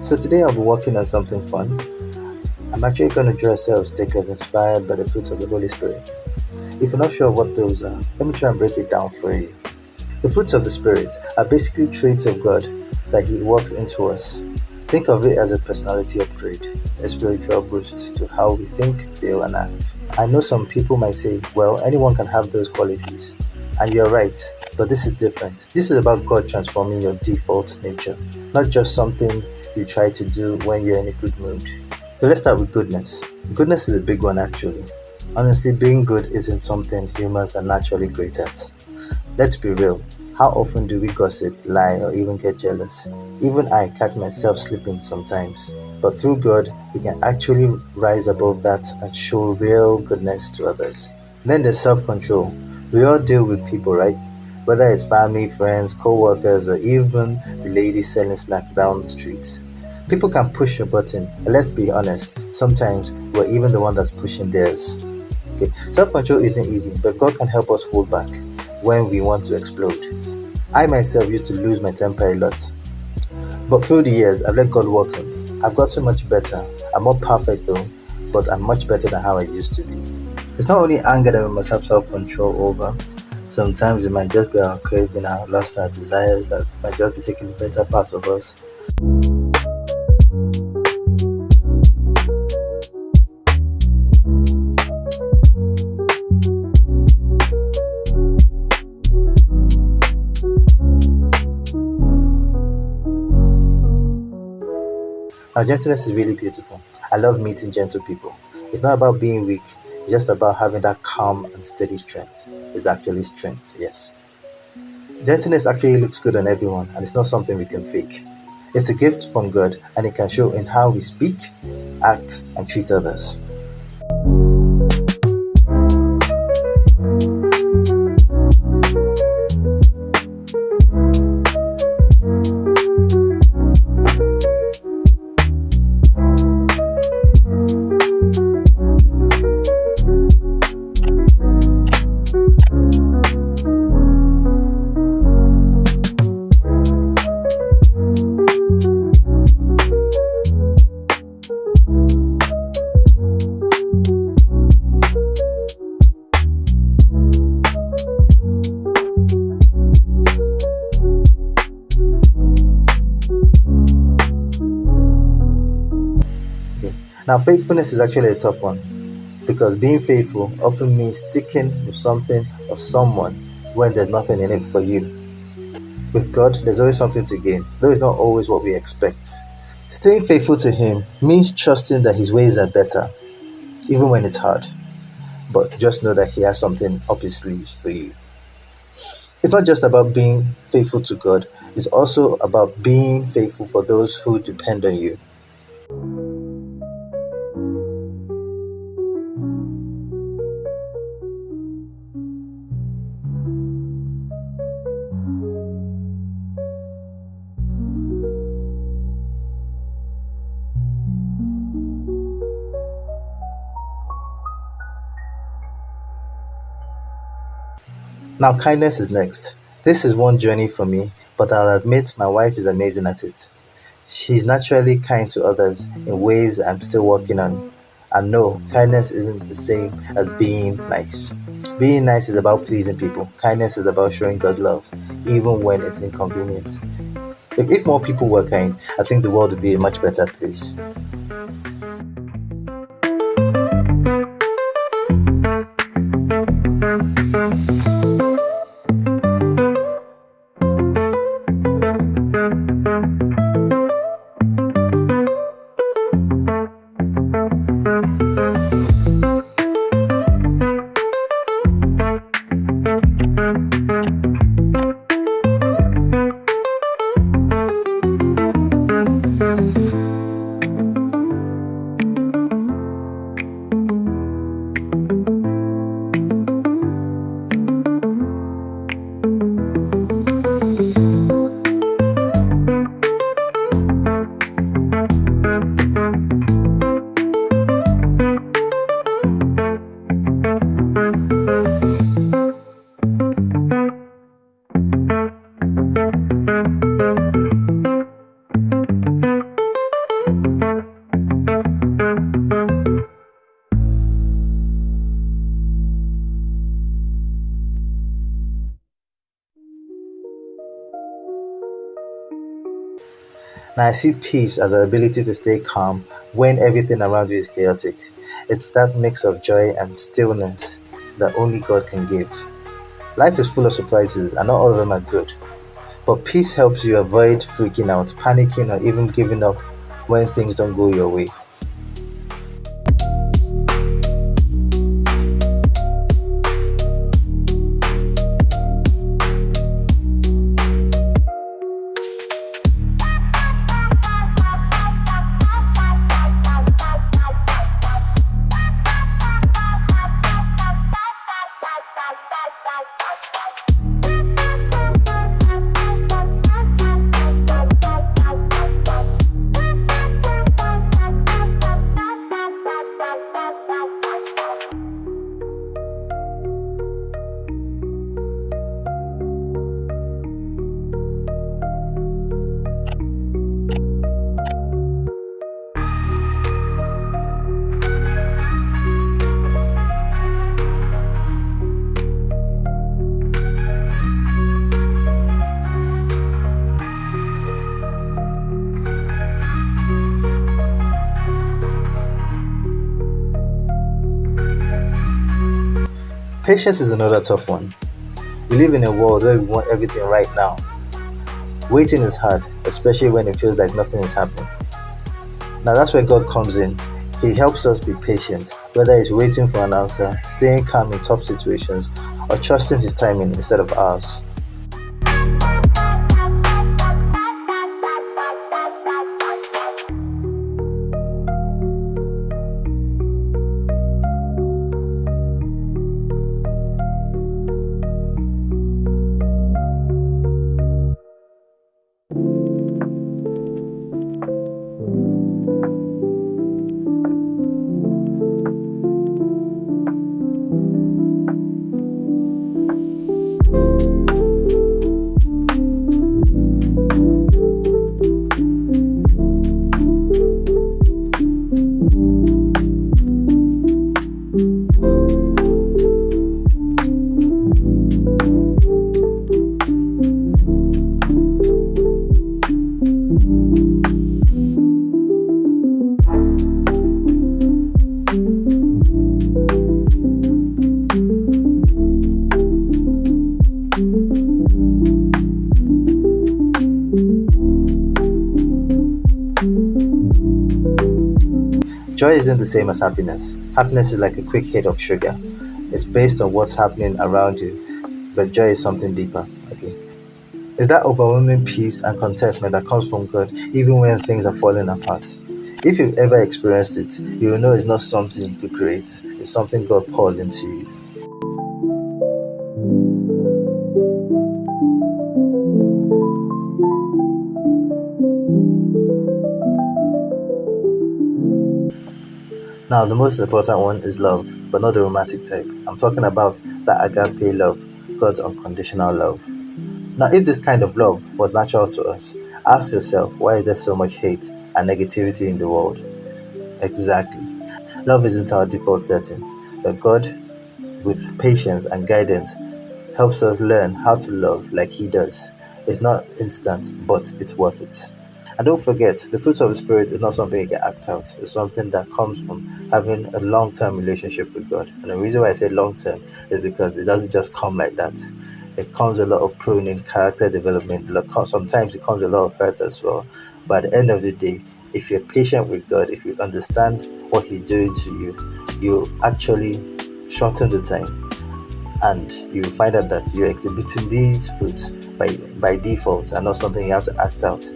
So today I'll be working on something fun. I'm actually going to draw a set of stickers inspired by the fruits of the Holy Spirit. If you're not sure what those are, let me try and break it down for you. The fruits of the Spirit are basically traits of God that He works into us. Think of it as a personality upgrade, a spiritual boost to how we think, feel, and act. I know some people might say, well, anyone can have those qualities. And you're right, but this is different. This is about God transforming your default nature, not just something you try to do when you're in a good mood. So let's start with goodness. Goodness is a big one, actually. Honestly, being good isn't something humans are naturally great at. Let's be real. How often do we gossip, lie, or even get jealous? Even I catch myself slipping sometimes. But through God, we can actually rise above that and show real goodness to others. Then there's self control. We all deal with people, right? Whether it's family, friends, co workers, or even the lady selling snacks down the street. People can push your button, and let's be honest, sometimes we're even the one that's pushing theirs. Okay, self control isn't easy, but God can help us hold back when we want to explode. I myself used to lose my temper a lot, but through the years, I've let God work on me. I've gotten much better. I'm not perfect though, but I'm much better than how I used to be. It's not only anger that we must have self control over. Sometimes it might just be our craving, our lust, our desires that might just be taking the better part of us. Now, gentleness is really beautiful. I love meeting gentle people. It's not about being weak, it's just about having that calm and steady strength. It's actually strength, yes. Gentleness actually looks good on everyone, and it's not something we can fake. It's a gift from God, and it can show in how we speak, act, and treat others. Okay. Now, faithfulness is actually a tough one because being faithful often means sticking with something or someone when there's nothing in it for you. With God, there's always something to gain, though it's not always what we expect. Staying faithful to Him means trusting that His ways are better, even when it's hard. But just know that He has something up His sleeve for you. It's not just about being faithful to God, it's also about being faithful for those who depend on you. Now, kindness is next. This is one journey for me, but I'll admit my wife is amazing at it. She's naturally kind to others in ways I'm still working on. And no, kindness isn't the same as being nice. Being nice is about pleasing people. Kindness is about showing God's love, even when it's inconvenient. If more people were kind, I think the world would be a much better place. Now, I see peace as the ability to stay calm when everything around you is chaotic. It's that mix of joy and stillness that only God can give. Life is full of surprises, and not all of them are good. But peace helps you avoid freaking out, panicking, or even giving up when things don't go your way. Patience is another tough one. We live in a world where we want everything right now. Waiting is hard, especially when it feels like nothing is happening. Now that's where God comes in. He helps us be patient, whether it's waiting for an answer, staying calm in tough situations, or trusting His timing instead of ours. Joy isn't the same as happiness. Happiness is like a quick hit of sugar. It's based on what's happening around you, but joy is something deeper. Okay. It's that overwhelming peace and contentment that comes from God, even when things are falling apart. If you've ever experienced it, you will know it's not something you create, it's something God pours into you. Now, the most important one is love, but not the romantic type. I'm talking about that agape love, God's unconditional love. Now, if this kind of love was natural to us, ask yourself, why is there so much hate and negativity in the world? Exactly. Love isn't our default setting, but God, with patience and guidance, helps us learn how to love like He does. It's not instant, but it's worth it. And don't forget, the fruits of the Spirit is not something you can act out. It's something that comes from having a long term relationship with God. And the reason why I say long term is because it doesn't just come like that. It comes with a lot of pruning, character development. Sometimes it comes with a lot of hurt as well. But at the end of the day, if you're patient with God, if you understand what He's doing to you, you actually shorten the time, and you will find out that you're exhibiting these fruits by default and not something you have to act out.